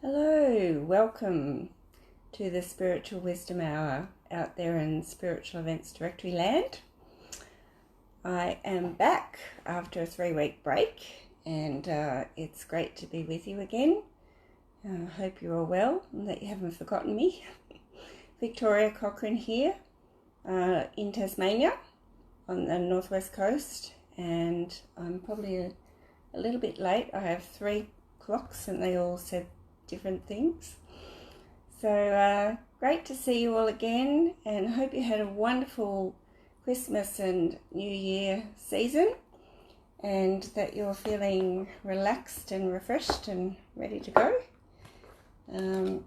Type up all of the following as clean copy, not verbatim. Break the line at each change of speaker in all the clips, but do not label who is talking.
Hello, welcome to the Spiritual Wisdom Hour out there in Spiritual Events Directory land. I am back after a 3-week break and it's great to be with you again. I hope you're all well and that you haven't forgotten me. Victoria Cochrane here in Tasmania on the northwest coast, and I'm probably a little bit late. I have 3 clocks and they all said different things. So great to see you all again, and hope you had a wonderful Christmas and New Year season and that you're feeling relaxed and refreshed and ready to go.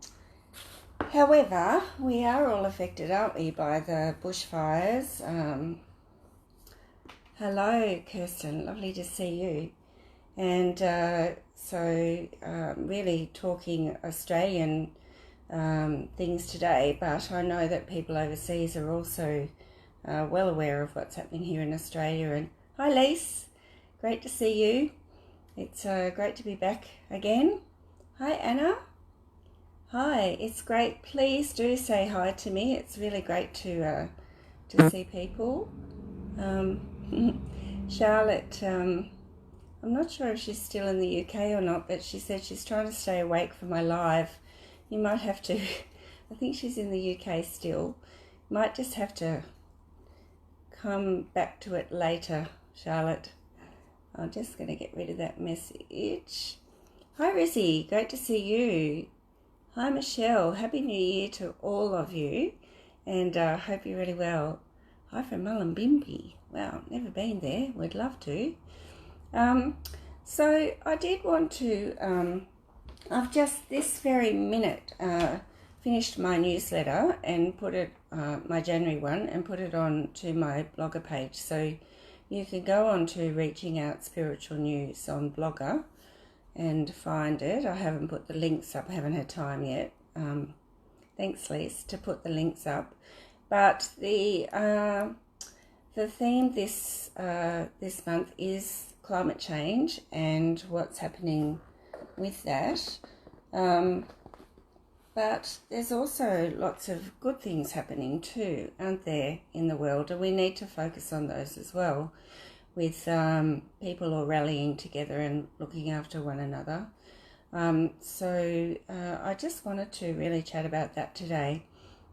However, we are all affected, aren't we, by the bushfires. Hello Kirsten, lovely to see you. And so really talking Australian things today, but I know that people overseas are also well aware of what's happening here in Australia. And hi Lise, great to see you. It's great to be back again. Hi Anna. Hi, it's great. Please do say hi to me. It's really great to see people. Charlotte, I'm not sure if she's still in the UK or not, but she said she's trying to stay awake for my live. You might have to, I think she's in the UK still. Might just have to come back to it later, Charlotte. I'm just going to get rid of that message. Hi Rizzy, great to see you. Hi Michelle, Happy New Year to all of you, and hope you're really well. Hi from Mullumbimby. Wow, never been there, would love to. So I did want to, I've just this very minute finished my newsletter and put it, my January one, and put it on to my Blogger page. So you can go on to Reaching Out Spiritual News on Blogger and find it. I haven't put the links up, I haven't had time yet. Thanks Lise to put the links up. But the theme this month is climate change and what's happening with that. But there's also lots of good things happening too, aren't there, in the world? And we need to focus on those as well, with people all rallying together and looking after one another. So I just wanted to really chat about that today.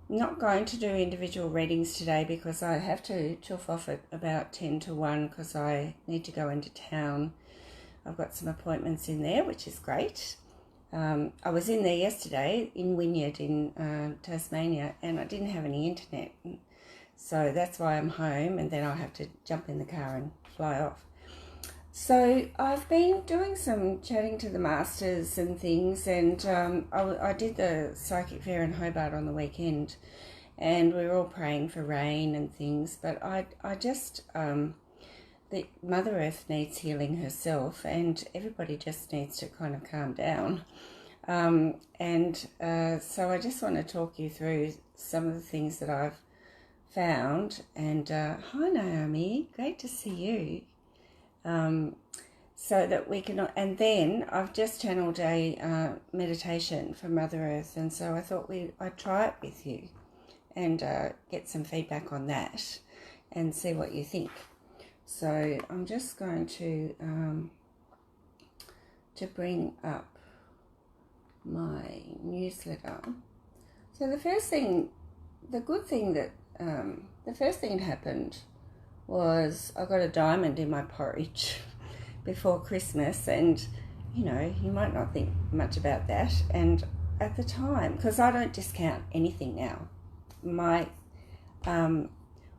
I'm not going to do individual readings today because I have to chuff off at about 10 to 1 because I need to go into town. I've got some appointments in there, which is great. I was in there yesterday in Wynyard in Tasmania, and I didn't have any internet. So that's why I'm home, and then I'll have to jump in the car and fly off. So I've been doing some chatting to the masters and things, and I did the psychic fair in Hobart on the weekend, and we were all praying for rain and things, but I just, the Mother Earth needs healing herself, and everybody just needs to kind of calm down. So I just want to talk you through some of the things that I've found. And hi Naomi, great to see you. So that we can, and then I've just channeled a meditation for Mother Earth, and so I thought I'd try it with you and get some feedback on that and see what you think. So I'm just going to bring up my newsletter. So the first thing that happened was I got a diamond in my porridge before Christmas, and you know, you might not think much about that, and at the time, because I don't discount anything now, my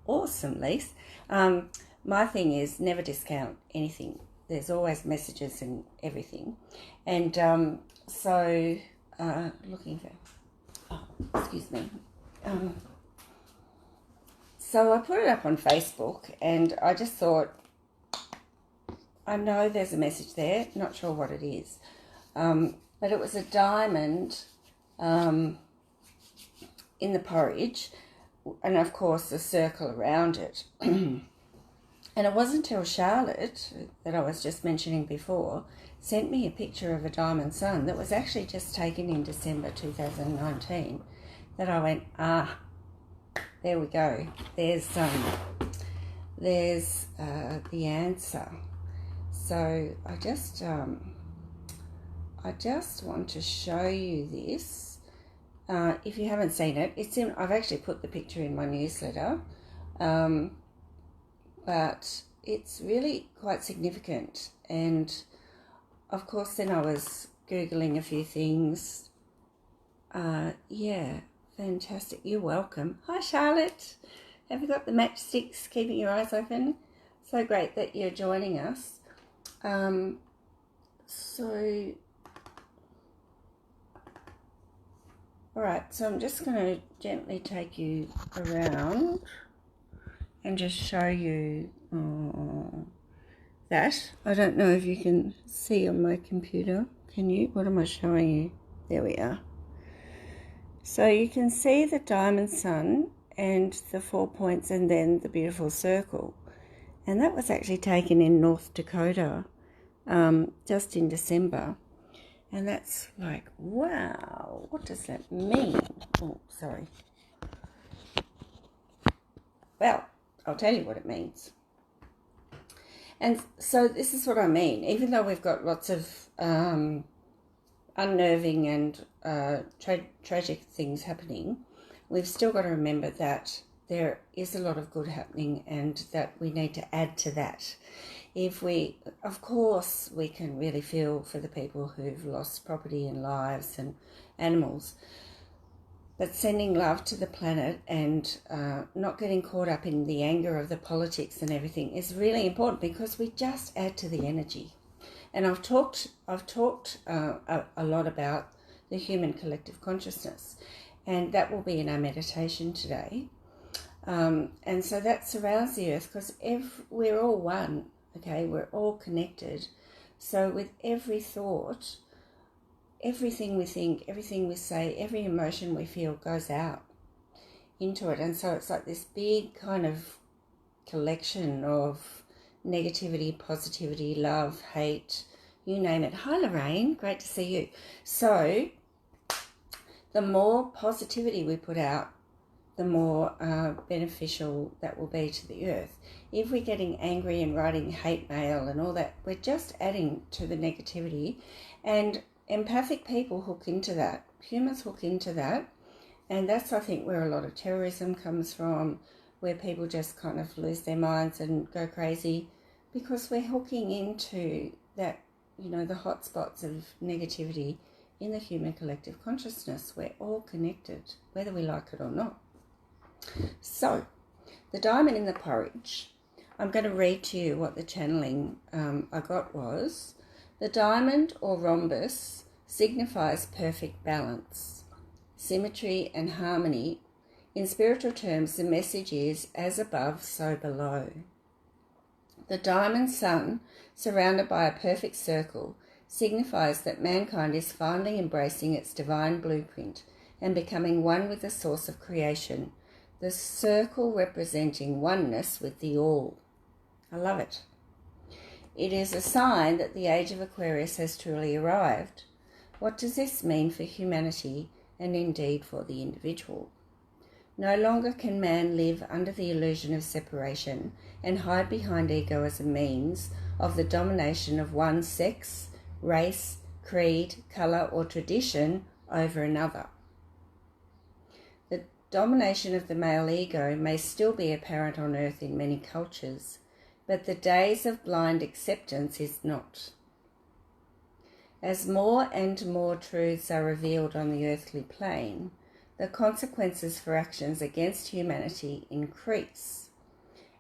awesome Lise, my thing is never discount anything. There's always messages and everything, and looking for, excuse me, so I put it up on Facebook, and I just thought, I know there's a message there, not sure what it is, but it was a diamond in the porridge, and of course a circle around it. And it wasn't until Charlotte, that I was just mentioning before, sent me a picture of a diamond sun that was actually just taken in December 2019, that I went, there we go. There's the answer. So I just want to show you this. If you haven't seen it, I've actually put the picture in my newsletter, but it's really quite significant. And of course, then I was Googling a few things. Yeah, fantastic. You're welcome. Hi, Charlotte. Have you got the matchsticks keeping your eyes open? So great that you're joining us. All right, so I'm just going to gently take you around and just show you that. I don't know if you can see on my computer. Can you? What am I showing you? There we are. So you can see the diamond sun and the 4 points and then the beautiful circle. And that was actually taken in North Dakota just in December. And that's like, wow, what does that mean? Oh, sorry. Well, I'll tell you what it means. And so this is what I mean. Even though we've got lots of unnerving and tragic things happening, we've still got to remember that there is a lot of good happening and that we need to add to that. Of course, we can really feel for the people who've lost property and lives and animals, but sending love to the planet and not getting caught up in the anger of the politics and everything is really important, because we just add to the energy. And I've talked a lot about the human collective consciousness, and that will be in our meditation today. And so that surrounds the earth, because we're all one. Okay, we're all connected. So with every thought, everything we think, everything we say, every emotion we feel goes out into it. And so it's like this big kind of collection of negativity, positivity, love, hate, you name it. Hi, Lorraine. Great to see you. So the more positivity we put out, the more beneficial that will be to the earth. If we're getting angry and writing hate mail and all that, we're just adding to the negativity. And empathic people hook into that. Humans hook into that. And that's, I think, where a lot of terrorism comes from, where people just kind of lose their minds and go crazy, because we're hooking into that, the hot spots of negativity in the human collective consciousness. We're all connected, whether we like it or not. So, the diamond in the porridge. I'm going to read to you what the channeling I got was. The diamond or rhombus signifies perfect balance, symmetry and harmony. In spiritual terms, the message is as above, so below. The diamond sun, surrounded by a perfect circle, signifies that mankind is finally embracing its divine blueprint and becoming one with the source of creation, the circle representing oneness with the all. I love it. It is a sign that the age of Aquarius has truly arrived. What does this mean for humanity and indeed for the individual? No longer can man live under the illusion of separation and hide behind ego as a means of the domination of one sex, race, creed, colour or tradition over another. The domination of the male ego may still be apparent on earth in many cultures, but the days of blind acceptance is not. As more and more truths are revealed on the earthly plane, the consequences for actions against humanity increase,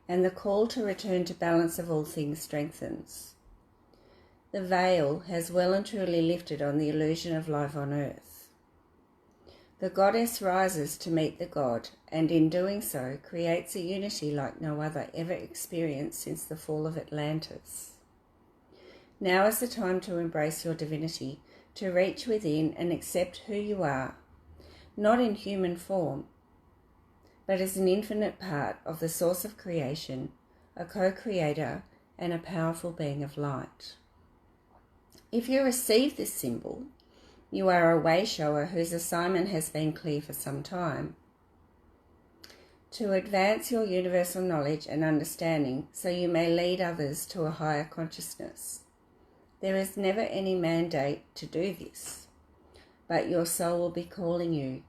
and the call to return to balance of all things strengthens. The veil has well and truly lifted on the illusion of life on earth. The goddess rises to meet the god, and in doing so creates a unity like no other ever experienced since the fall of Atlantis. Now is the time to embrace your divinity, to reach within and accept who you are, not in human form, but as an infinite part of the source of creation, a co-creator and a powerful being of light. If you receive this symbol, you are a way shower whose assignment has been clear for some time. To advance your universal knowledge and understanding so you may lead others to a higher consciousness. There is never any mandate to do this, but your soul will be calling you.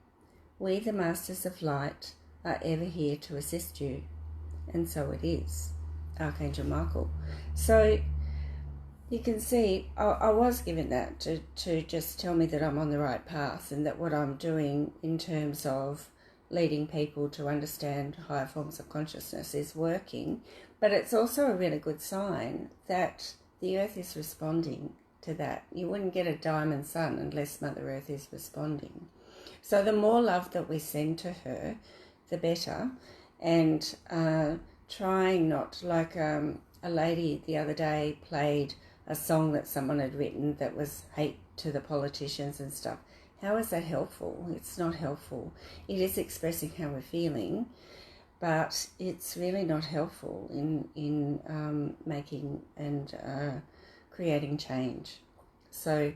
We, the Masters of Light, are ever here to assist you. And so it is. Archangel Michael. So you can see I was given that to just tell me that I'm on the right path and that what I'm doing in terms of leading people to understand higher forms of consciousness is working. But it's also a really good sign that the Earth is responding to that. You wouldn't get a diamond sun unless Mother Earth is responding. So the more love that we send to her, the better. And trying not, like a lady the other day played a song that someone had written that was hate to the politicians and stuff. How is that helpful? It's not helpful. It is expressing how we're feeling, but it's really not helpful in making and creating change. So,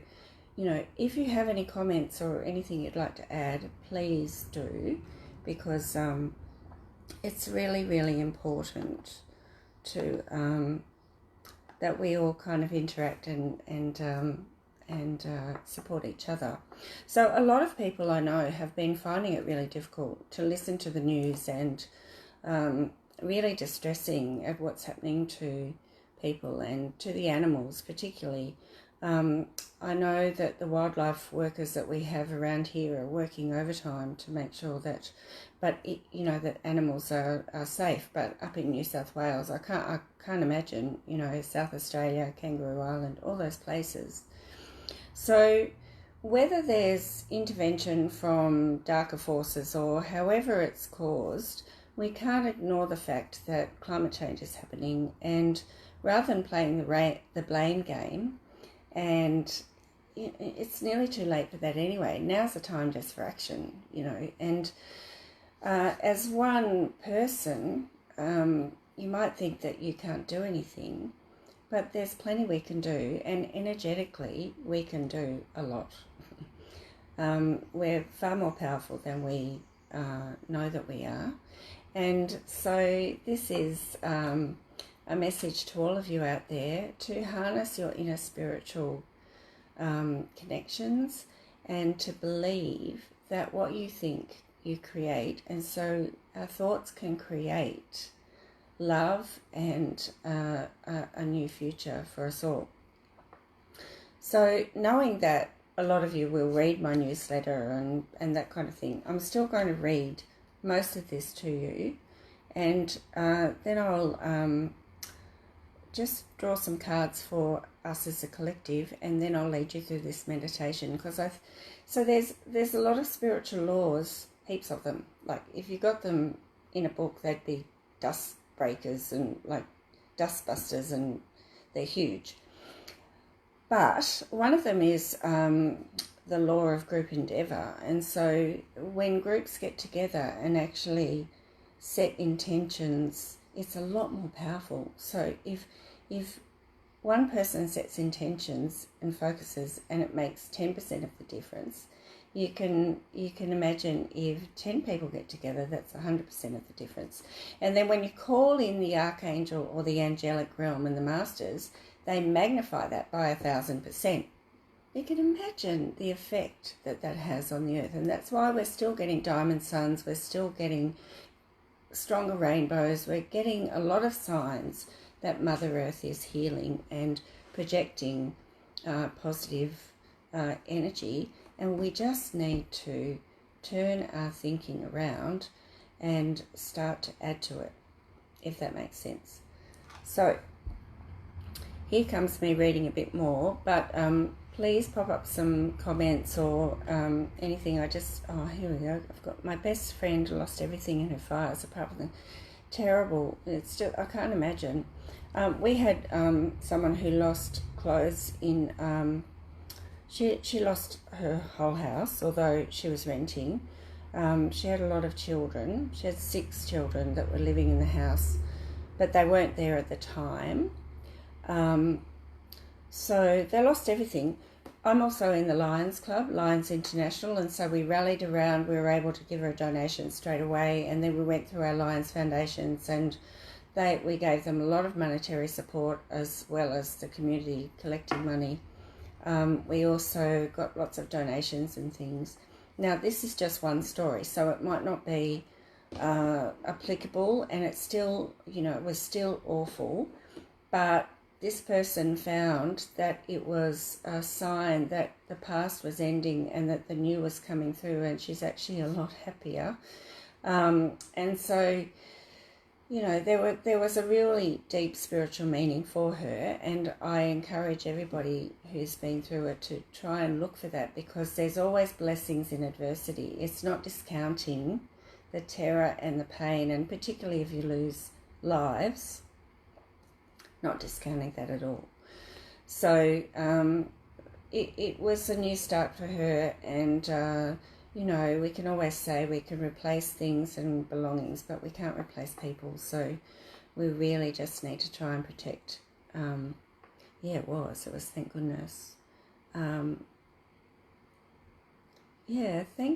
if you have any comments or anything you'd like to add, please do, because it's really, really important to that we all kind of interact and support each other. So a lot of people I know have been finding it really difficult to listen to the news and really distressing at what's happening to people and to the animals particularly. I know that the wildlife workers that we have around here are working overtime to make sure that, that animals are safe. But up in New South Wales, I can't imagine, South Australia, Kangaroo Island, all those places. So whether there's intervention from darker forces or however it's caused, we can't ignore the fact that climate change is happening, and rather than playing the blame game, and it's nearly too late for that anyway. Now's the time just for action, and as one person, you might think that you can't do anything, but there's plenty we can do, and energetically we can do a lot. We're far more powerful than we know that we are. And so this is a message to all of you out there to harness your inner spiritual connections and to believe that what you think you create, and so our thoughts can create love and a new future for us all. So knowing that a lot of you will read my newsletter and that kind of thing, I'm still going to read most of this to you, and then I'll just draw some cards for us as a collective, and then I'll lead you through this meditation, because so there's a lot of spiritual laws, heaps of them. Like if you got them in a book, they'd be dust breakers and like dust busters, and they're huge. But one of them is the law of group endeavour. And so when groups get together and actually set intentions, it's a lot more powerful. So if one person sets intentions and focuses, and it makes 10% of the difference, you can imagine if 10 people get together, that's 100% of the difference. And then when you call in the archangel or the angelic realm and the masters, they magnify that by 1,000%. You can imagine the effect that has on the earth. And that's why we're still getting diamond suns, we're still getting stronger rainbows, we're getting a lot of signs that Mother Earth is healing and projecting positive energy. And we just need to turn our thinking around and start to add to it, if that makes sense. So here comes me reading a bit more, but please pop up some comments or anything. Here we go. I've got my best friend lost everything in her fires, apart from the terrible. It's just, I can't imagine. We had someone who lost clothes in. She lost her whole house, although she was renting. She had a lot of children. She had 6 children that were living in the house, but they weren't there at the time. So they lost everything. I'm also in the Lions Club, Lions International, and so we rallied around. We were able to give her a donation straight away, and then we went through our Lions Foundations, and we gave them a lot of monetary support as well as the community collecting money. We also got lots of donations and things. Now, this is just one story, so it might not be applicable, and it's still, it was still awful, but this person found that it was a sign that the past was ending and that the new was coming through, and she's actually a lot happier. And so, there was a really deep spiritual meaning for her, and I encourage everybody who's been through it to try and look for that, because there's always blessings in adversity. It's not discounting the terror and the pain, and particularly if you lose lives, not discounting that at all. So it was a new start for her, and we can always say we can replace things and belongings, but we can't replace people. So we really just need to try and protect. It was, thank goodness. Thank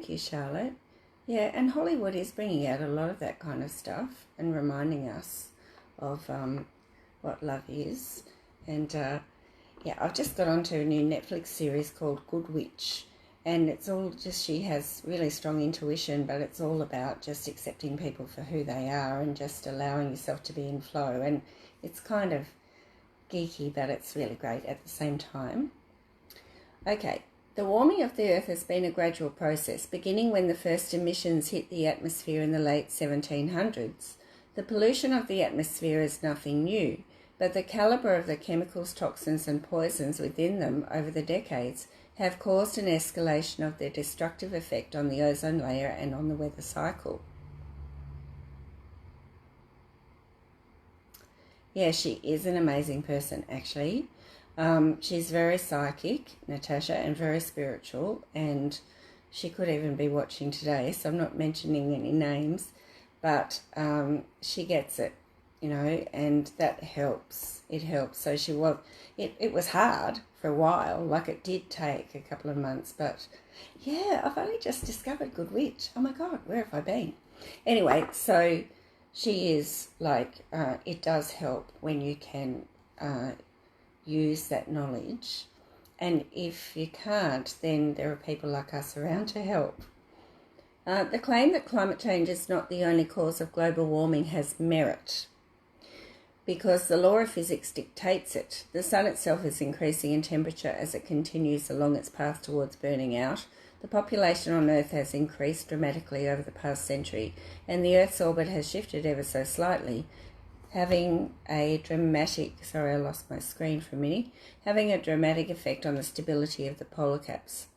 you, Charlotte. Yeah, and Hollywood is bringing out a lot of that kind of stuff and reminding us of what love is. And I've just got onto a new Netflix series called Good Witch, and it's all just, she has really strong intuition, but it's all about just accepting people for who they are and just allowing yourself to be in flow. And it's kind of geeky, but it's really great at the same time. Okay, the warming of the Earth has been a gradual process, beginning when the first emissions hit the atmosphere in the late 1700s. The pollution of the atmosphere is nothing new, but the calibre of the chemicals, toxins and poisons within them over the decades have caused an escalation of their destructive effect on the ozone layer and on the weather cycle. Yeah, she is an amazing person, actually. She's very psychic, Natasha, and very spiritual, and she could even be watching today, so I'm not mentioning any names, but she gets it, and that helps. It helps. So it was hard for a while, like it did take a couple of months, but yeah, I've only just discovered Good Witch. Oh my God, where have I been? Anyway, so she is like, it does help when you can use that knowledge, and if you can't, then there are people like us around to help. The claim that climate change is not the only cause of global warming has merit, because the law of physics dictates it. The sun itself is increasing in temperature as it continues along its path towards burning out. The population on Earth has increased dramatically over the past century, and the Earth's orbit has shifted ever so slightly, having a dramatic effect on the stability of the polar caps.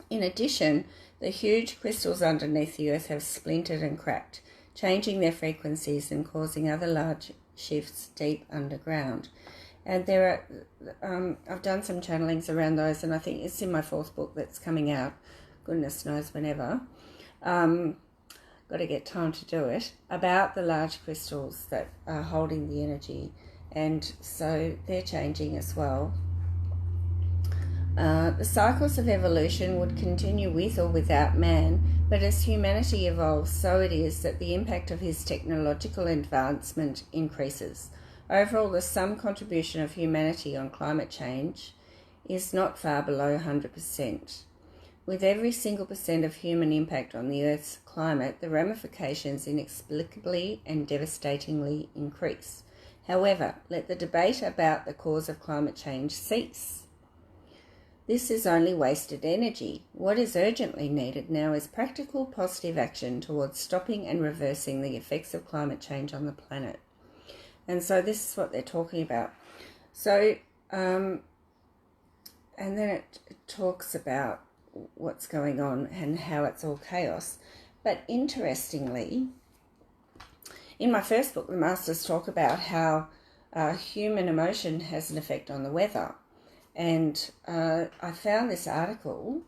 In addition, the huge crystals underneath the Earth have splintered and cracked, changing their frequencies and causing other large shifts deep underground. And there are, I've done some channelings around those, and I think it's in my 4th book that's coming out, goodness knows whenever. Got to get time to do it, about the large crystals that are holding the energy, and so they're changing as well. The cycles of evolution would continue with or without man, but as humanity evolves, so it is that the impact of his technological advancement increases. Overall, the sum contribution of humanity on climate change is not far below 100%. With every single percent of human impact on the Earth's climate, the ramifications inexplicably and devastatingly increase. However, let the debate about the cause of climate change cease. This is only wasted energy. What is urgently needed now is practical, positive action towards stopping and reversing the effects of climate change on the planet. And so this is what they're talking about. So, and then it talks about what's going on and how it's all chaos. But interestingly, in my first book, the Masters talk about how human emotion has an effect on the weather. And I found this article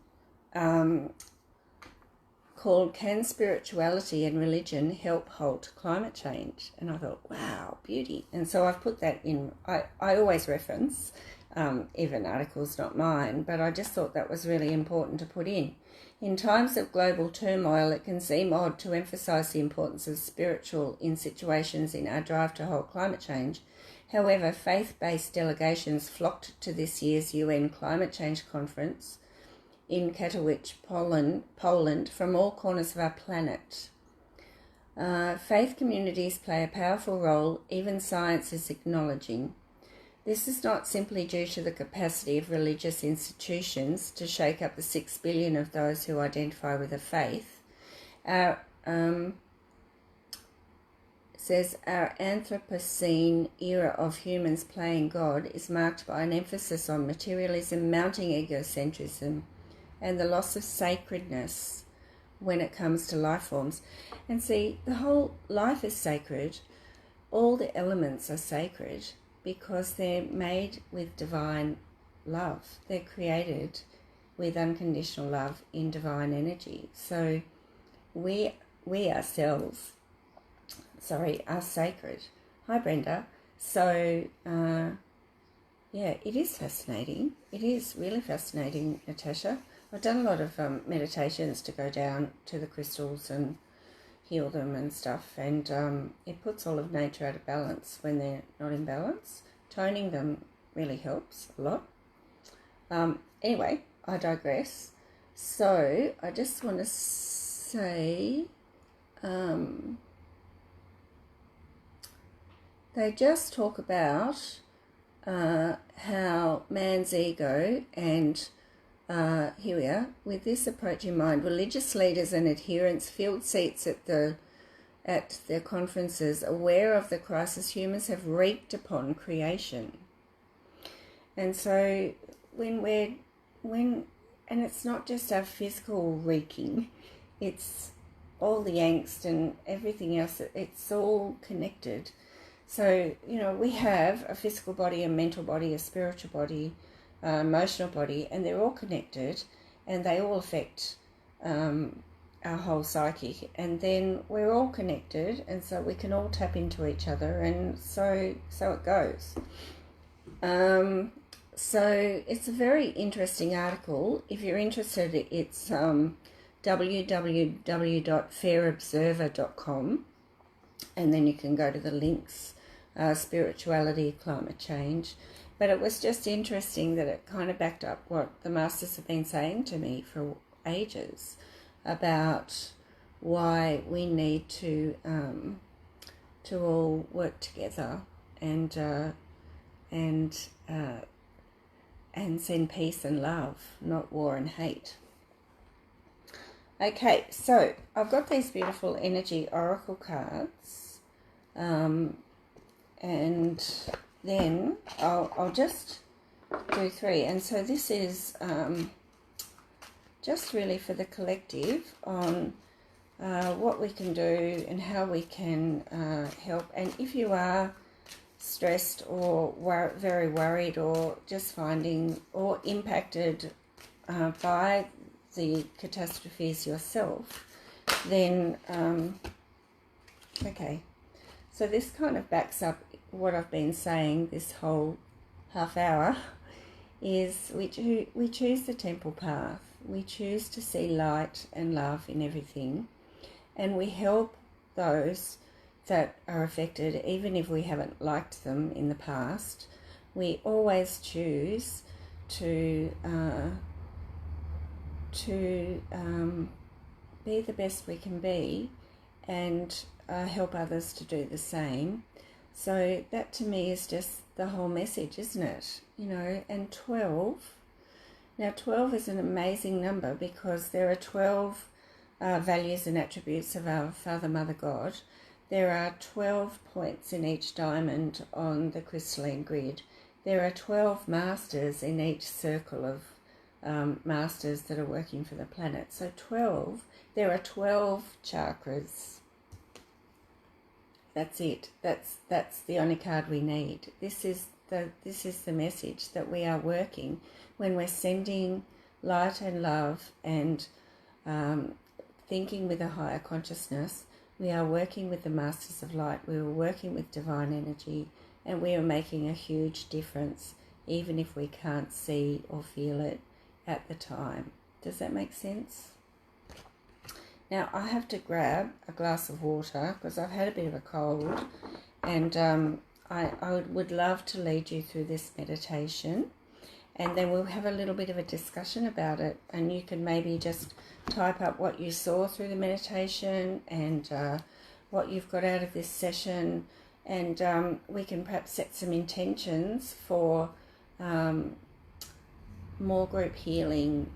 called Can Spirituality and Religion Help Halt Climate Change? And I thought, wow, beauty. And so I've put that in. I always reference even articles not mine, but I just thought that was really important to put in. In times of global turmoil, it can seem odd to emphasise the importance of spiritual in situations in our drive to halt climate change. However, faith-based delegations flocked to this year's UN Climate Change Conference in Katowice, Poland, from all corners of our planet. Faith communities play a powerful role, even science is acknowledging. This is not simply due to the capacity of religious institutions to shake up the 6 billion of those who identify with a faith. Says our Anthropocene era of humans playing God is marked by an emphasis on materialism, mounting egocentrism, and the loss of sacredness when it comes to life forms. And see, the whole life is sacred. All the elements are sacred because they're made with divine love. They're created with unconditional love in divine energy. So we ourselves, are sacred. Hi, Brenda. So, yeah, it is fascinating. It is really fascinating, Natasha. I've done a lot of meditations to go down to the crystals and heal them and stuff, and it puts all of nature out of balance when they're not in balance. Toning them really helps a lot. Anyway, I digress. So I just want to say they just talk about how man's ego and here we are. With this approach in mind, religious leaders and adherents filled seats at their conferences, aware of the crisis humans have wreaked upon creation. And so and it's not just our physical wreaking, it's all the angst and everything else. It's all connected. So, we have a physical body, a mental body, a spiritual body, emotional body, and they're all connected, and they all affect our whole psyche. And then we're all connected, and so we can all tap into each other, and so it goes. So it's a very interesting article. If you're interested, it's www.fairobserver.com, and then you can go to the links, spirituality, climate change. But it was just interesting that it kind of backed up what the masters have been saying to me for ages about why we need to all work together and send peace and love, not war and hate. Okay, so I've got these beautiful energy oracle cards, and then I'll just do 3. And so this is just really for the collective on what we can do and how we can help. And if you are stressed or very worried or just finding or impacted by the catastrophes yourself, then okay, so this kind of backs up what I've been saying this whole half hour. Is we choose the temple path. We choose to see light and love in everything, and we help those that are affected, even if we haven't liked them in the past. We always choose to be the best we can be and help others to do the same. So that to me is just the whole message, isn't it? And 12. Now 12 is an amazing number because there are 12 values and attributes of our Father, Mother, God. There are 12 points in each diamond on the crystalline grid. There are 12 masters in each circle of masters that are working for the planet. So 12, there are 12 chakras. That's it. That's the only card we need. This is the message that we are working when we're sending light and love and thinking with a higher consciousness. We are working with the Masters of Light. We are working with divine energy, and we are making a huge difference even if we can't see or feel it at the time. Does that make sense? Now I have to grab a glass of water because I've had a bit of a cold, and I would love to lead you through this meditation, and then we'll have a little bit of a discussion about it, and you can maybe just type up what you saw through the meditation and what you've got out of this session, and we can perhaps set some intentions for more group healing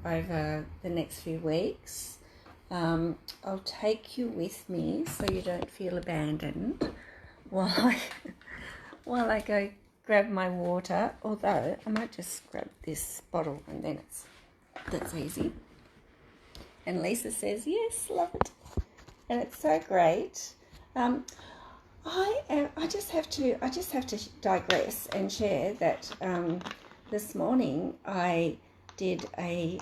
over the next few weeks. I'll take you with me so you don't feel abandoned while I go grab my water, although I might just grab this bottle and then that's easy. And Lisa says, yes, love it. And it's so great. I just have to digress and share that this morning I did a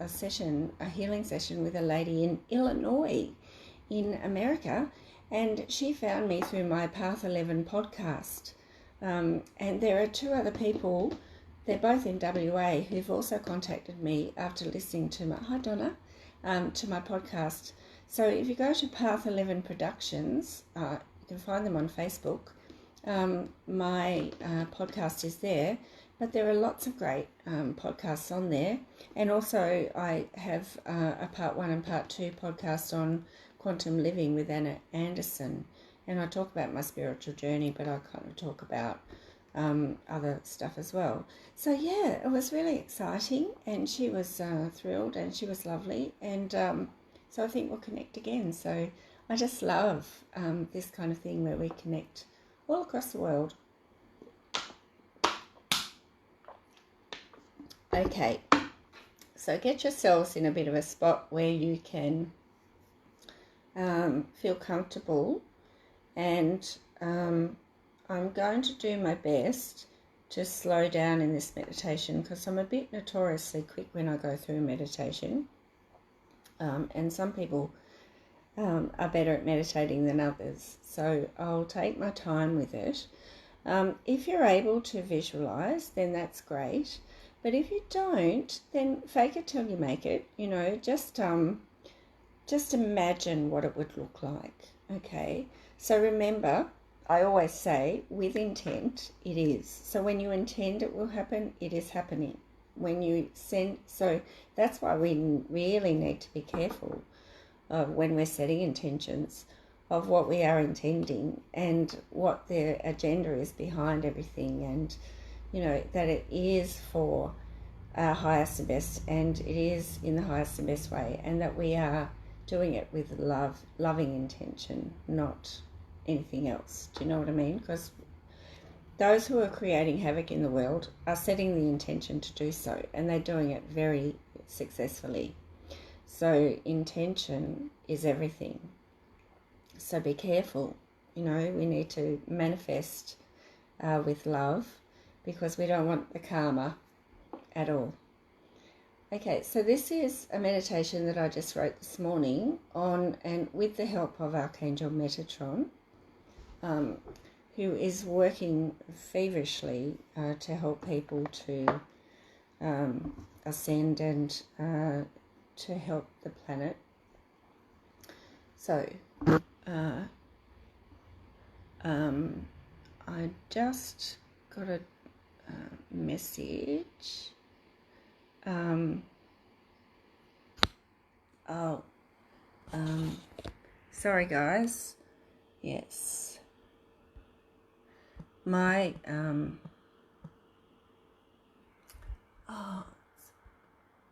session, a healing session with a lady in Illinois, in America, and she found me through my Path 11 podcast. And there are two other people, they're both in WA, who've also contacted me after listening to my, to my podcast. So if you go to Path 11 Productions, you can find them on Facebook. My podcast is there, but there are lots of great podcasts on there. And also I have a part 1 and part 2 podcast on quantum living with Anna Anderson. And I talk about my spiritual journey, but I kind of talk about other stuff as well. So yeah, it was really exciting, and she was thrilled, and she was lovely. And so I think we'll connect again. So I just love this kind of thing where we connect all across the world. Okay, so get yourselves in a bit of a spot where you can feel comfortable, and I'm going to do my best to slow down in this meditation because I'm a bit notoriously quick when I go through meditation, and some people are better at meditating than others, so I'll take my time with it. If you're able to visualize, then that's great. But if you don't, then fake it till you make it. You know, just imagine what it would look like. Okay. So remember, I always say, with intent, it is. So when you intend it will happen, it is happening. When you send, so that's why we really need to be careful when we're setting intentions of what we are intending and what the agenda is behind everything, and you know, that it is for our highest and best, and it is in the highest and best way, and that we are doing it with loving intention, not anything else. Do you know what I mean? Because those who are creating havoc in the world are setting the intention to do so, and they're doing it very successfully. So intention is everything. So be careful. You know, we need to manifest with love, because we don't want the karma at all. Okay, so this is a meditation that I just wrote this morning on, and with the help of Archangel Metatron, who is working feverishly to help people to ascend and to help the planet. So, I just got a message. Sorry guys. Yes. My, it's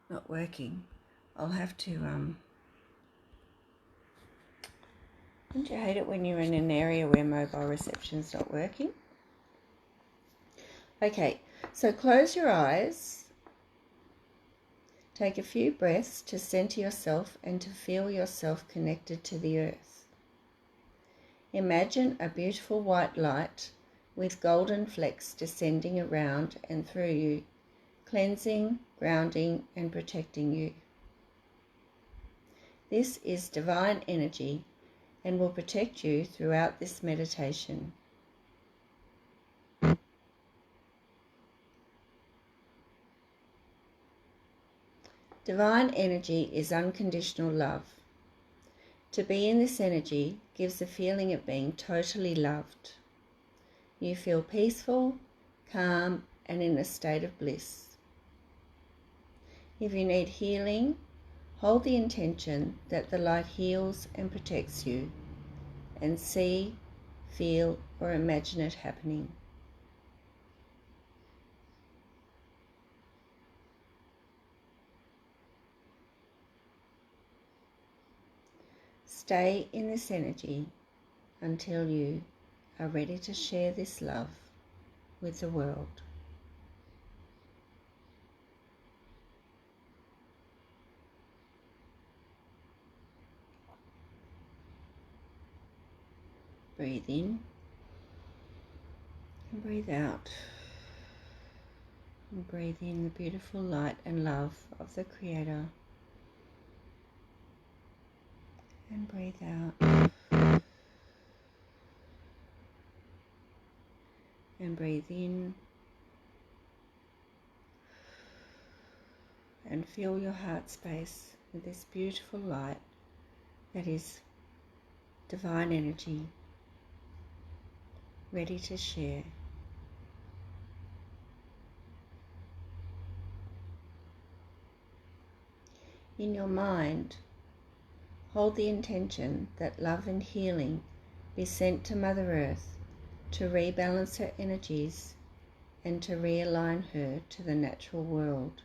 not working. I'll have to, don't you hate it when you're in an area where mobile reception's not working? Okay, so close your eyes. Take a few breaths to center yourself and to feel yourself connected to the earth. Imagine a beautiful white light with golden flecks descending around and through you, cleansing, grounding, and protecting you. This is divine energy and will protect you throughout this meditation. Divine energy is unconditional love. To be in this energy gives the feeling of being totally loved. You feel peaceful, calm, and in a state of bliss. If you need healing, hold the intention that the light heals and protects you, and see, feel, or imagine it happening. Stay in this energy until you are ready to share this love with the world. Breathe in and breathe out. And breathe in the beautiful light and love of the Creator. And breathe out. And breathe in. And fill your heart space with this beautiful light that is divine energy, ready to share. In your mind, hold the intention that love and healing be sent to Mother Earth to rebalance her energies and to realign her to the natural world.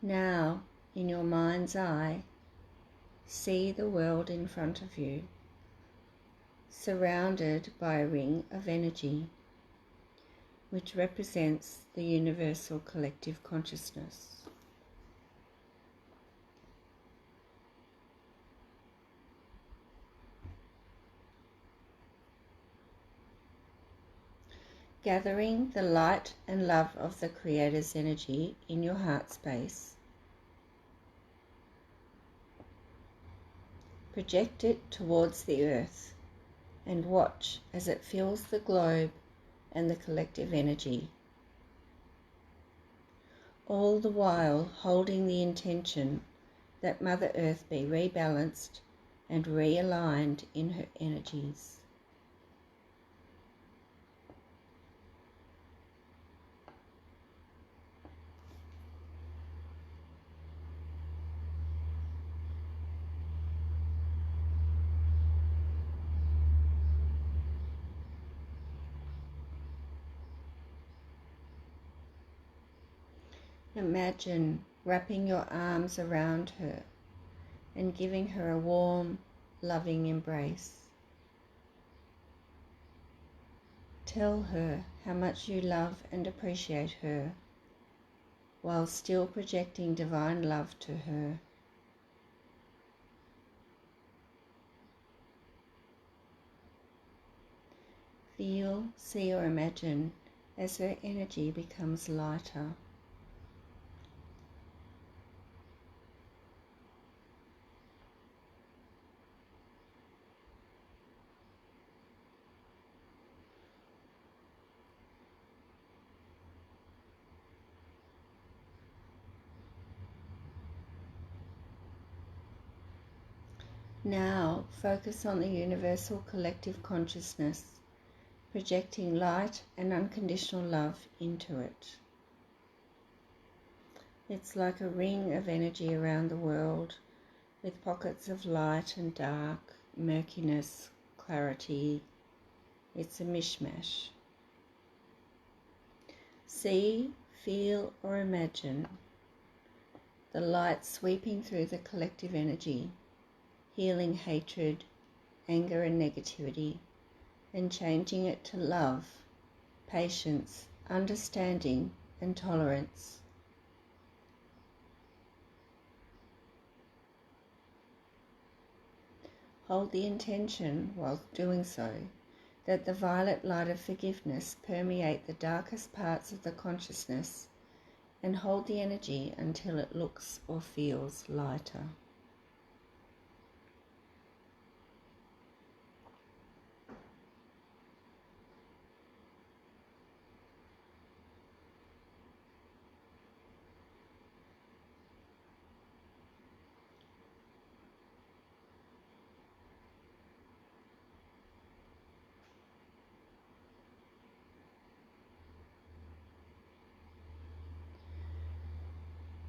Now, in your mind's eye, see the world in front of you, surrounded by a ring of energy, which represents the universal collective consciousness. Gathering the light and love of the Creator's energy in your heart space, project it towards the earth and watch as it fills the globe and the collective energy, all the while holding the intention that Mother Earth be rebalanced and realigned in her energies. Imagine wrapping your arms around her and giving her a warm, loving embrace. Tell her how much you love and appreciate her, while still projecting divine love to her. Feel, see, or imagine as her energy becomes lighter. Now focus on the universal collective consciousness, projecting light and unconditional love into it. It's like a ring of energy around the world, with pockets of light and dark, murkiness, clarity. It's a mishmash. See, feel, or imagine the light sweeping through the collective energy, healing hatred, anger, and negativity, and changing it to love, patience, understanding, and tolerance. Hold the intention, while doing so, that the violet light of forgiveness permeate the darkest parts of the consciousness, and hold the energy until it looks or feels lighter.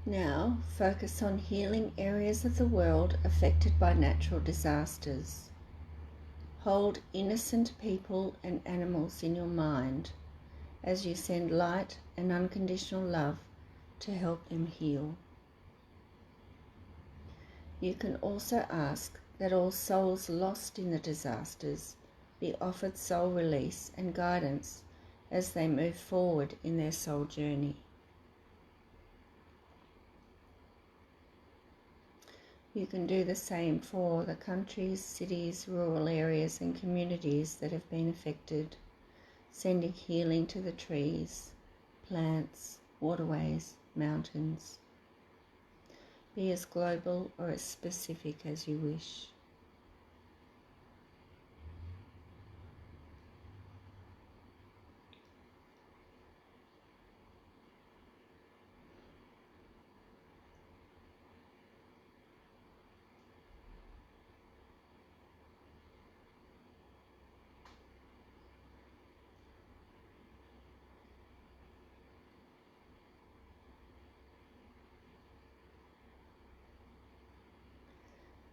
Now focus on healing areas of the world affected by natural disasters. Hold innocent people and animals in your mind as you send light and unconditional love to help them heal. You can also ask that all souls lost in the disasters be offered soul release and guidance as they move forward in their soul journey. You can do the same for the countries, cities, rural areas and communities that have been affected, sending healing to the trees, plants, waterways, mountains. Be as global or as specific as you wish.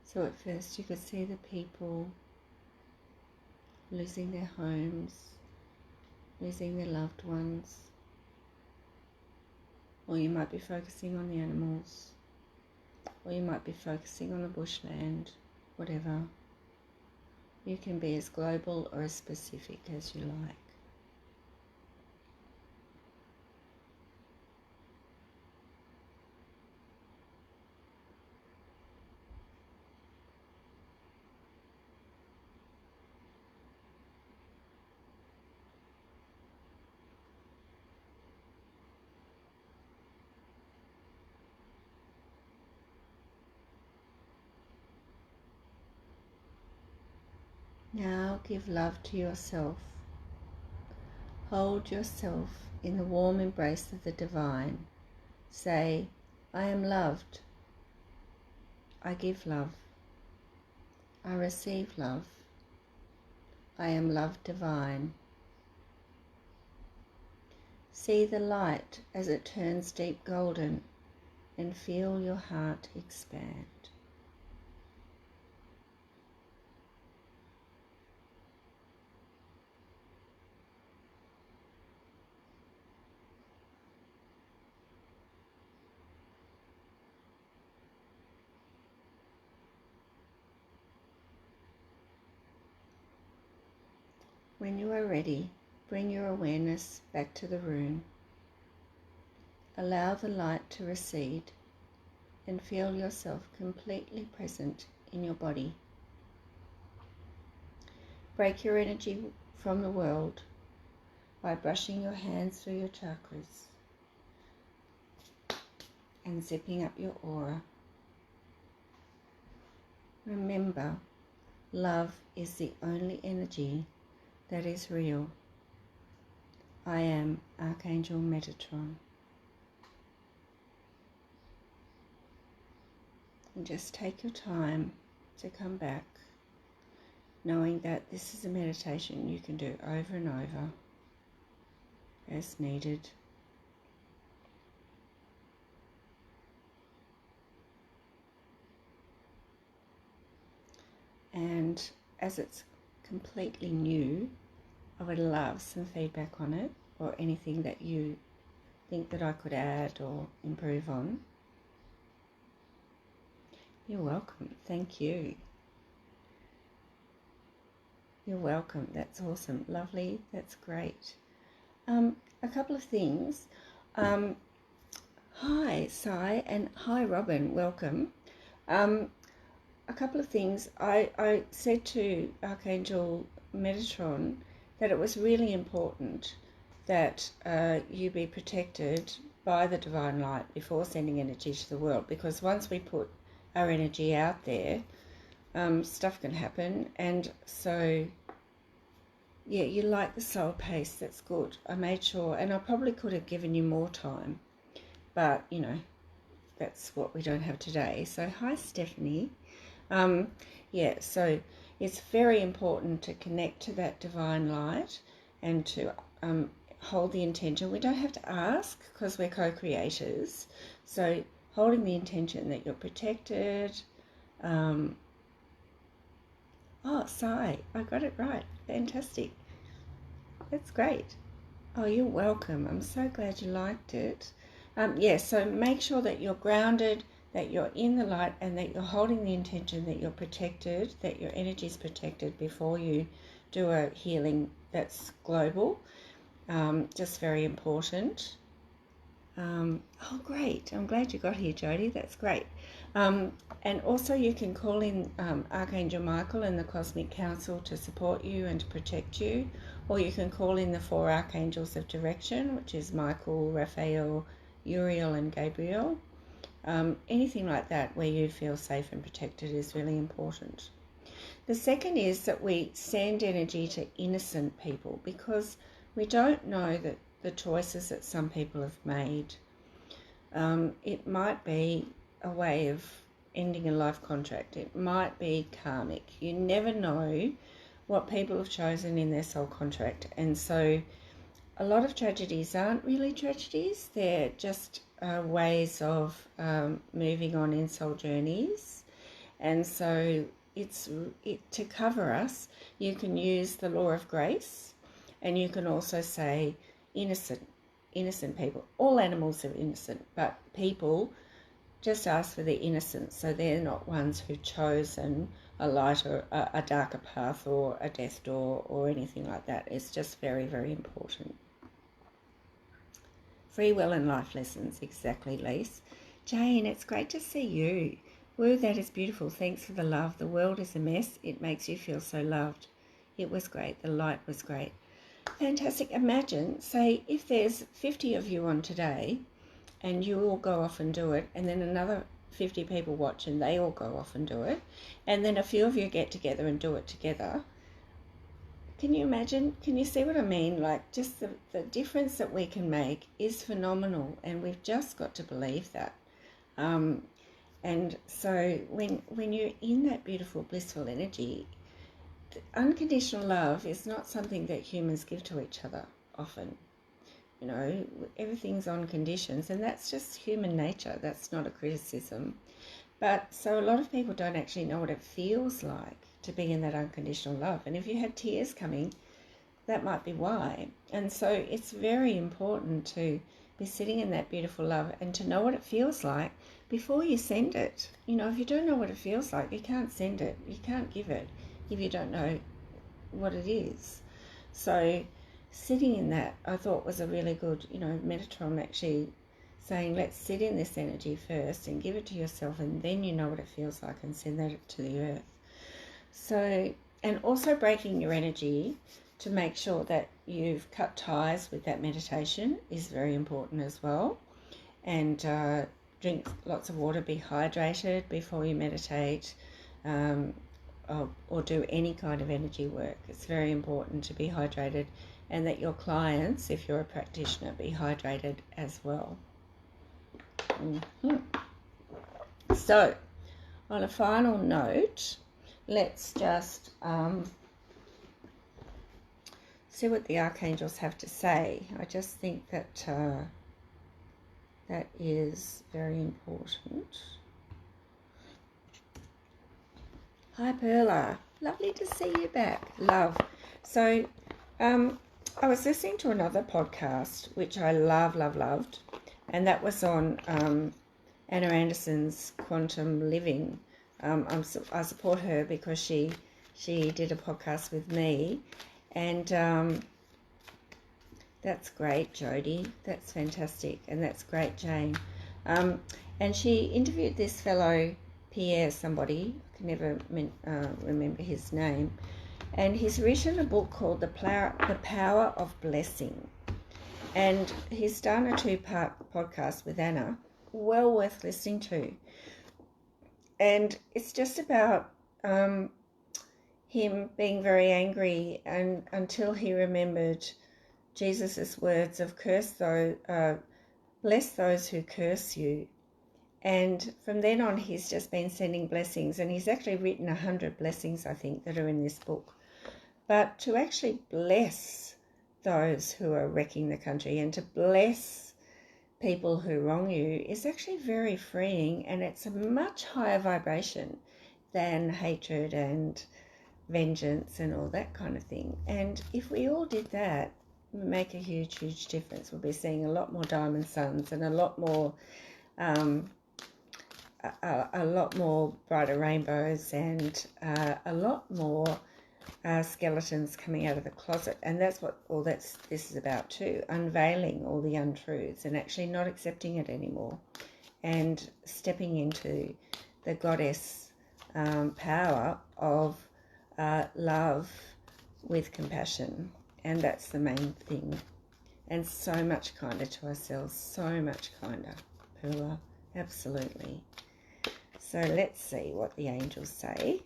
So at first you could see the people losing their homes, losing their loved ones, or you might be focusing on the animals, or you might be focusing on the bushland, whatever. You can be as global or as specific as you like. Now give love to yourself. Hold yourself in the warm embrace of the divine. Say, I am loved. I give love. I receive love. I am love divine. See the light as it turns deep golden and feel your heart expand. When you are ready, bring your awareness back to the room. Allow the light to recede and feel yourself completely present in your body. Break your energy from the world by brushing your hands through your chakras and zipping up your aura. Remember, love is the only energy that is real. I am Archangel Metatron. And just take your time to come back, knowing that this is a meditation you can do over and over as needed. And as it's completely new, I would love some feedback on it, or anything that you think that I could add or improve on. You're welcome. Thank you. You're welcome. That's awesome. Lovely. That's great. A couple of things. Hi, Sai, and hi, Robin. Welcome. A couple of things. I said to Archangel Metatron that it was really important that you be protected by the divine light before sending energy to the world, because once we put our energy out there, stuff can happen. And so, yeah, you like the slower pace, that's good. I made sure, and I probably could have given you more time, but you know, that's what we don't have today. So hi, Stephanie. Yeah, so it's very important to connect to that divine light and to hold the intention. We don't have to ask because we're co-creators. So holding the intention that you're protected. Sai, I got it right. Fantastic. That's great. Oh, you're welcome. I'm so glad you liked it. So make sure that you're grounded, that you're in the light, and that you're holding the intention that you're protected, that your energy is protected before you do a healing that's global. Just very important. Great. I'm glad you got here, Jody. That's great. And also you can call in Archangel Michael and the Cosmic Council to support you and to protect you. Or you can call in the 4 Archangels of Direction, which is Michael, Raphael, Uriel and Gabriel. Anything like that where you feel safe and protected is really important. The second is that we send energy to innocent people, because we don't know that the choices that some people have made. It might be a way of ending a life contract. It might be karmic. You never know what people have chosen in their soul contract. And so a lot of tragedies aren't really tragedies. They're just ways of moving on in soul journeys. And so to cover us, you can use the law of grace, and you can also say innocent people. All animals are innocent, but people just ask for their innocence, so they're not ones who've chosen a lighter, a darker path or a death door or anything like that. It's just very, very important. Free will and life lessons, exactly, Lise. Jane, it's great to see you. Woo, that is beautiful. Thanks for the love. The world is a mess. It makes you feel so loved. It was great. The light was great. Fantastic. Imagine, say, if there's 50 of you on today and you all go off and do it, and then another 50 people watch and they all go off and do it, and then a few of you get together and do it together. Can you imagine? Can you see what I mean? Like, just the difference that we can make is phenomenal, and we've just got to believe that. And so when you're in that beautiful, blissful energy, unconditional love is not something that humans give to each other often. You know, everything's on conditions, and that's just human nature. That's not a criticism. But so a lot of people don't actually know what it feels like to be in that unconditional love. And if you had tears coming, that might be why. And so it's very important to be sitting in that beautiful love and to know what it feels like before you send it. You know, if you don't know what it feels like, you can't send it. You can't give it if you don't know what it is. So sitting in that, I thought, was a really good, Metatron actually saying, let's sit in this energy first and give it to yourself, and then you know what it feels like and send that to the earth. So, and also breaking your energy to make sure that you've cut ties with that meditation is very important as well. And drink lots of water, be hydrated before you meditate, or do any kind of energy work. It's very important to be hydrated, and that your clients, if you're a practitioner, be hydrated as well. So, on a final note, let's just see what the archangels have to say. I just think that that is very important. Hi, Perla. Lovely to see you back. Love. So, I was listening to another podcast, which I loved, and that was on Anna Anderson's Quantum Living. I support her because she did a podcast with me, and that's great, Jody. That's fantastic, and that's great, Jane. And she interviewed this fellow, Pierre somebody, I can never remember his name, and he's written a book called The Power of Blessing. And he's done a 2-part podcast with Anna, well worth listening to. And it's just about him being very angry, and until he remembered Jesus' words of bless those who curse you. And from then on, he's just been sending blessings, and he's actually written 100 blessings, I think, that are in this book. But to actually bless those who are wrecking the country, and to bless people who wrong you is actually very freeing, and it's a much higher vibration than hatred and vengeance and all that kind of thing. And if we all did that, it would make a huge difference. We'll be seeing a lot more diamond suns and a lot more brighter rainbows, and a lot more skeletons coming out of the closet. And that's what this is about too, unveiling all the untruths and actually not accepting it anymore, and stepping into the goddess power of love with compassion. And that's the main thing. And so much kinder to ourselves, so much kinder, Pua, absolutely. So let's see what the angels say.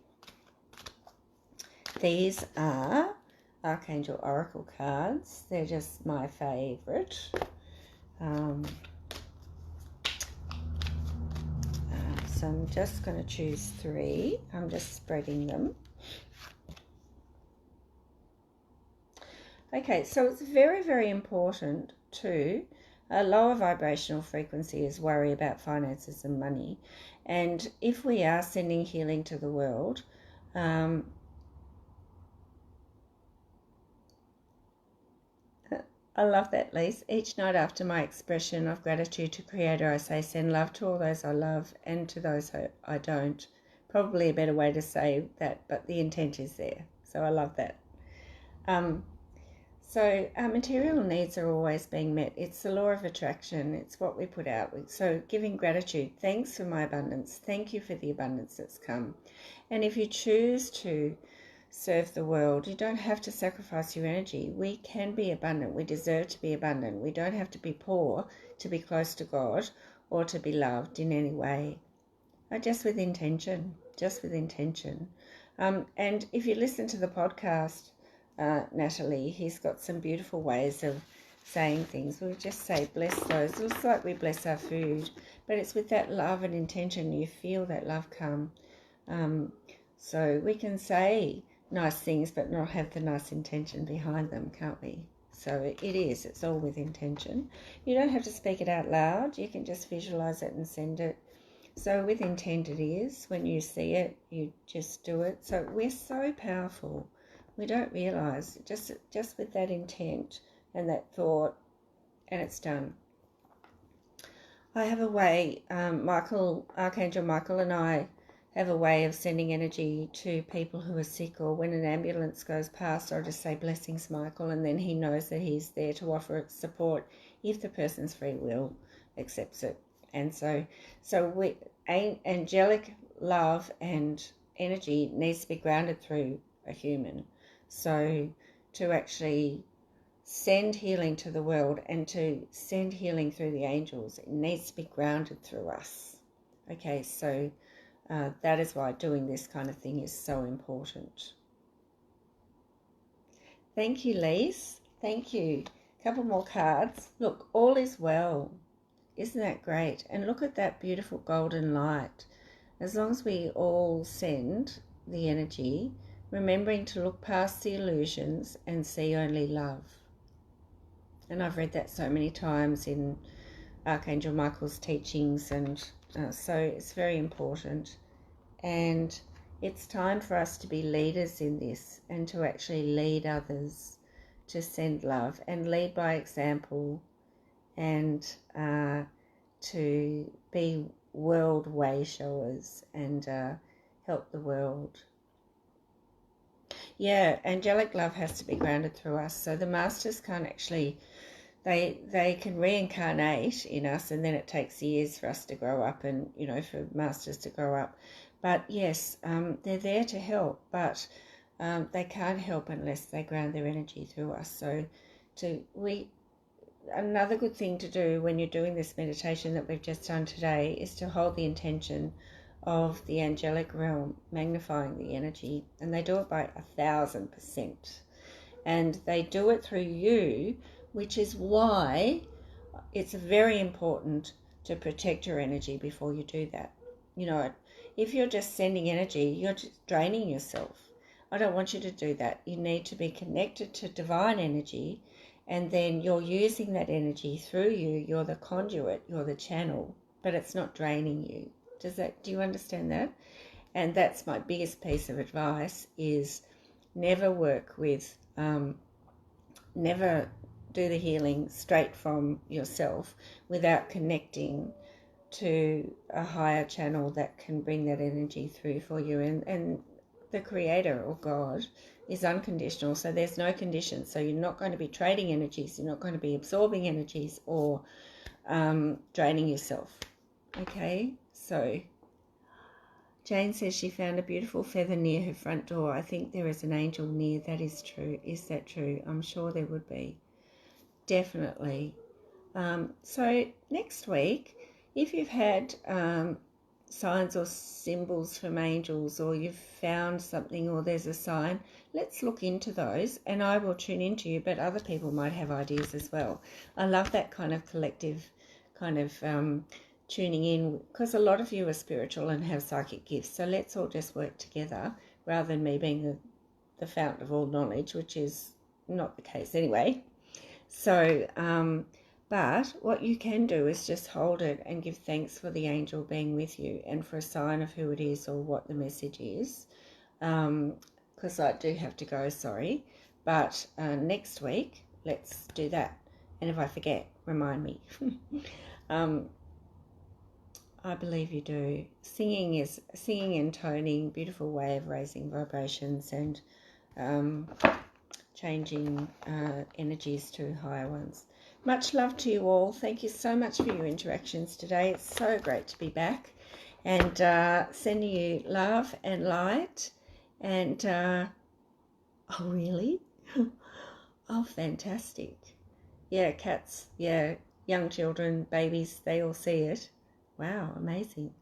These are Archangel Oracle cards. They're just my favourite. So I'm just going to choose 3. I'm just spreading them. Okay, so it's very important to a lower vibrational frequency is worry about finances and money. And if we are sending healing to the world, I love that, Lise. Each night after my expression of gratitude to Creator, I say, send love to all those I love and to those I don't. Probably a better way to say that, but the intent is there. So I love that. So our material needs are always being met. It's the law of attraction. It's what we put out. So giving gratitude. Thanks for my abundance. Thank you for the abundance that's come. And if you choose to serve the world, you don't have to sacrifice your energy. We can be abundant. We deserve to be abundant. We don't have to be poor to be close to God or to be loved in any way. Just with intention. Just with intention. And if you listen to the podcast, Natalie, he's got some beautiful ways of saying things. We'll just say bless those. It looks like we bless our food, but it's with that love and intention. You feel that love come. So we can say nice things but not have the nice intention behind them, can't we? So it's all with intention. You don't have to speak it out loud. You can just visualize it and send it. So with intent it is. When you see it, you just do it. So we're so powerful. We don't realize, just with that intent and that thought, and it's done. I have a way, Archangel Michael and I have a way of sending energy to people who are sick, or when an ambulance goes past, I'll just say blessings, Michael, and then he knows that he's there to offer support if the person's free will accepts it. And so angelic love and energy needs to be grounded through a human. So to actually send healing to the world and to send healing through the angels, it needs to be grounded through us. Okay, so that is why doing this kind of thing is so important. Thank you, Lise. Thank you. A couple more cards. Look, all is well. Isn't that great? And look at that beautiful golden light. As long as we all send the energy, remembering to look past the illusions and see only love. And I've read that so many times in Archangel Michael's teachings, and so it's very important. And it's time for us to be leaders in this and to actually lead others to send love and lead by example, and to be world way showers and help the world. Yeah, angelic love has to be grounded through us. So the masters can't actually, they can reincarnate in us, and then it takes years for us to grow up and, for masters to grow up. But yes, they're there to help, but they can't help unless they ground their energy through us. So another good thing to do when you're doing this meditation that we've just done today is to hold the intention of the angelic realm magnifying the energy, and they do it by 1,000%, and they do it through you, which is why it's very important to protect your energy before you do that. If you're just sending energy, you're just draining yourself. I don't want you to do that. You need to be connected to divine energy and then you're using that energy through you. You're the conduit, you're the channel, but it's not draining you. Do you understand that? And that's my biggest piece of advice, is never work with, never do the healing straight from yourself without connecting to a higher channel that can bring that energy through for you. And the Creator, or God, is unconditional, so there's no conditions. So you're not going to be trading energies, you're not going to be absorbing energies or draining yourself. Okay, so Jane says she found a beautiful feather near her front door. I think there is an angel near. That is true. Is that true? I'm sure there would be. Definitely. So next week, if you've had signs or symbols from angels, or you've found something, or there's a sign, let's look into those, and I will tune into you, but other people might have ideas as well. I love that kind of collective kind of tuning in, because a lot of you are spiritual and have psychic gifts, so let's all just work together rather than me being the fountain of all knowledge, which is not the case anyway. So but what you can do is just hold it and give thanks for the angel being with you, and for a sign of who it is or what the message is, because I do have to go, sorry, but next week let's do that, and if I forget, remind me. I believe you do. Singing and toning, beautiful way of raising vibrations and changing energies to higher ones. Much love to you all. Thank you so much for your interactions today. It's so great to be back, and sending you love and light. And oh, really? Oh, fantastic. Yeah, cats, yeah, young children, babies, they all see it. Wow, amazing.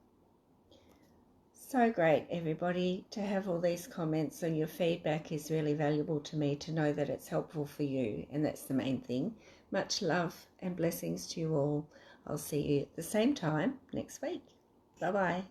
So great, everybody, to have all these comments. So your feedback is really valuable to me, to know that it's helpful for you, and that's the main thing. Much love and blessings to you all. I'll see you at the same time next week. Bye-bye.